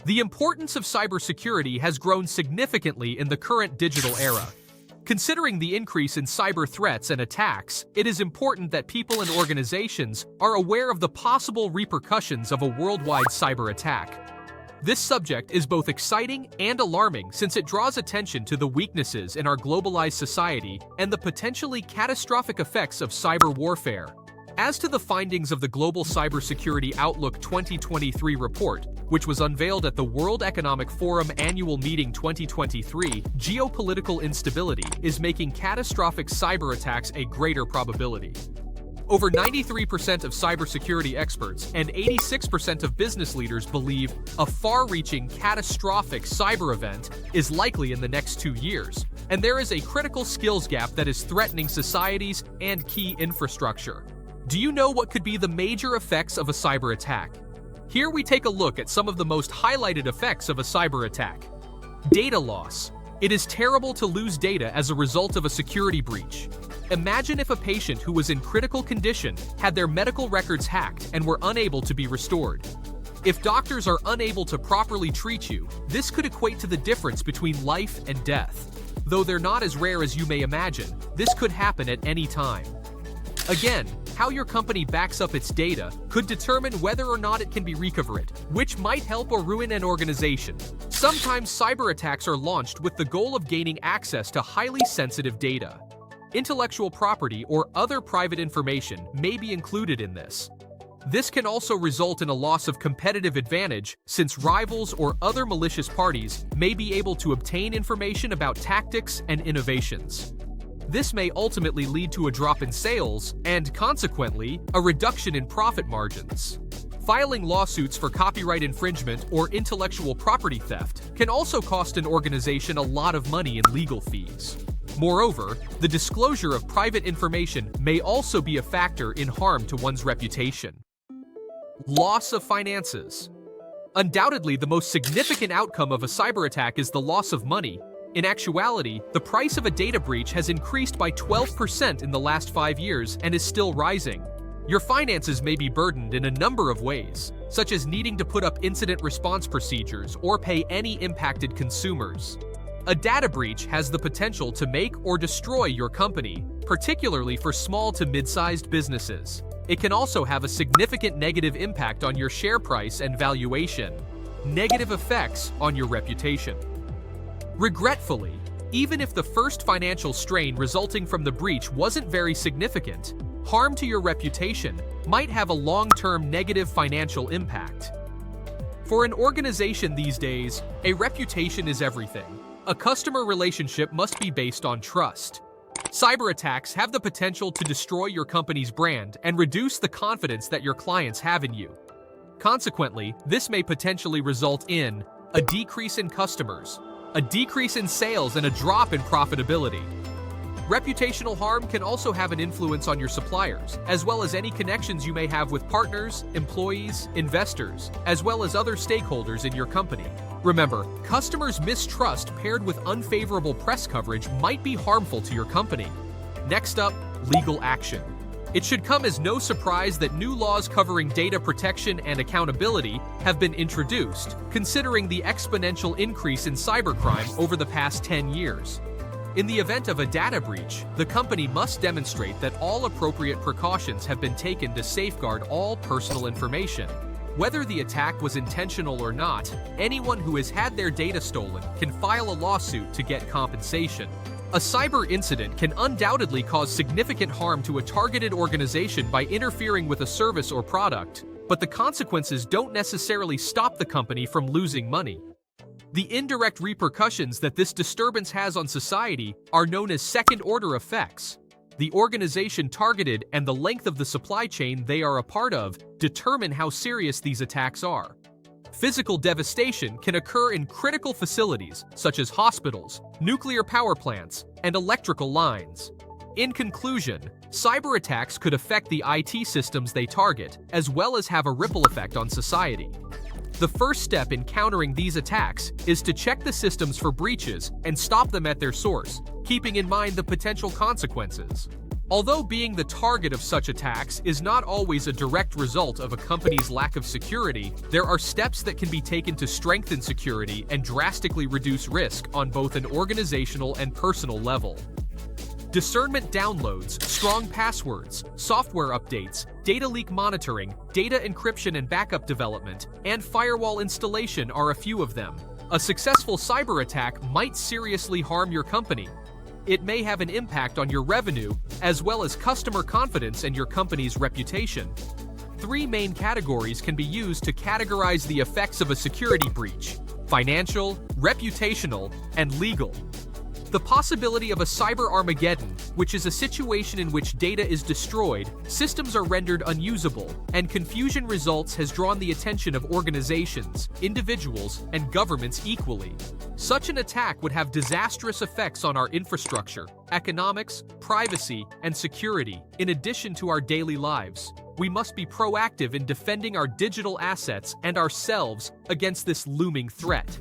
The importance of cybersecurity has grown significantly in the current digital era. Considering the increase in cyber threats and attacks, it is important that people and organizations are aware of the possible repercussions of a worldwide cyber attack. This subject is both exciting and alarming since it draws attention to the weaknesses in our globalized society and the potentially catastrophic effects of cyber warfare. As to the findings of the Global Cybersecurity Outlook 2023 report, which was unveiled at the World Economic Forum Annual Meeting 2023, geopolitical instability is making catastrophic cyber attacks a greater probability. Over 93% of cybersecurity experts and 86% of business leaders believe a far-reaching catastrophic cyber event is likely in the next 2 years, and there is a critical skills gap that is threatening societies and key infrastructure. Do you know what could be the major effects of a cyber attack? Here we take a look at some of the most highlighted effects of a cyber attack. Data loss. It is terrible to lose data as a result of a security breach. Imagine if a patient who was in critical condition had their medical records hacked and were unable to be restored. If doctors are unable to properly treat you, this could equate to the difference between life and death. Though they're not as rare as you may imagine, this could happen at any time. Again, how your company backs up its data could determine whether or not it can be recovered, which might help or ruin an organization. Sometimes cyber attacks are launched with the goal of gaining access to highly sensitive data. Intellectual property or other private information may be included in this. This can also result in a loss of competitive advantage since rivals or other malicious parties may be able to obtain information about tactics and innovations. This may ultimately lead to a drop in sales and, consequently, a reduction in profit margins. Filing lawsuits for copyright infringement or intellectual property theft can also cost an organization a lot of money in legal fees. Moreover, the disclosure of private information may also be a factor in harm to one's reputation. Loss of finances. Undoubtedly, the most significant outcome of a cyber attack is the loss of money. In actuality, the price of a data breach has increased by 12% in the last 5 years and is still rising. Your finances may be burdened in a number of ways, such as needing to put up incident response procedures or pay any impacted consumers. A data breach has the potential to make or destroy your company, particularly for small to mid-sized businesses. It can also have a significant negative impact on your share price and valuation. Negative effects on your reputation. Regretfully, even if the first financial strain resulting from the breach wasn't very significant, harm to your reputation might have a long-term negative financial impact. For an organization these days, a reputation is everything. A customer relationship must be based on trust. Cyber attacks have the potential to destroy your company's brand and reduce the confidence that your clients have in you. Consequently, this may potentially result in a decrease in customers, a decrease in sales, and a drop in profitability. Reputational harm can also have an influence on your suppliers, as well as any connections you may have with partners, employees, investors, as well as other stakeholders in your company. Remember, customers' mistrust paired with unfavorable press coverage might be harmful to your company. Next up, legal action. It should come as no surprise that new laws covering data protection and accountability have been introduced, considering the exponential increase in cybercrime over the past 10 years. In the event of a data breach, the company must demonstrate that all appropriate precautions have been taken to safeguard all personal information. Whether the attack was intentional or not, anyone who has had their data stolen can file a lawsuit to get compensation. A cyber incident can undoubtedly cause significant harm to a targeted organization by interfering with a service or product, but the consequences don't necessarily stop the company from losing money. The indirect repercussions that this disturbance has on society are known as second-order effects. The organization targeted and the length of the supply chain they are a part of determine how serious these attacks are. Physical devastation can occur in critical facilities such as hospitals, nuclear power plants, and electrical lines. In conclusion, cyber attacks could affect the IT systems they target, as well as have a ripple effect on society. The first step in countering these attacks is to check the systems for breaches and stop them at their source, keeping in mind the potential consequences. Although being the target of such attacks is not always a direct result of a company's lack of security, there are steps that can be taken to strengthen security and drastically reduce risk on both an organizational and personal level. Discernment downloads, strong passwords, software updates, data leak monitoring, data encryption and backup development, and firewall installation are a few of them. A successful cyber attack might seriously harm your company. It may have an impact on your revenue, as well as customer confidence and your company's reputation. Three main categories can be used to categorize the effects of a security breach: financial, reputational, and legal. The possibility of a cyber Armageddon, which is a situation in which data is destroyed, systems are rendered unusable, and confusion results, has drawn the attention of organizations, individuals, and governments equally. Such an attack would have disastrous effects on our infrastructure, economics, privacy, and security, in addition to our daily lives. We must be proactive in defending our digital assets and ourselves against this looming threat.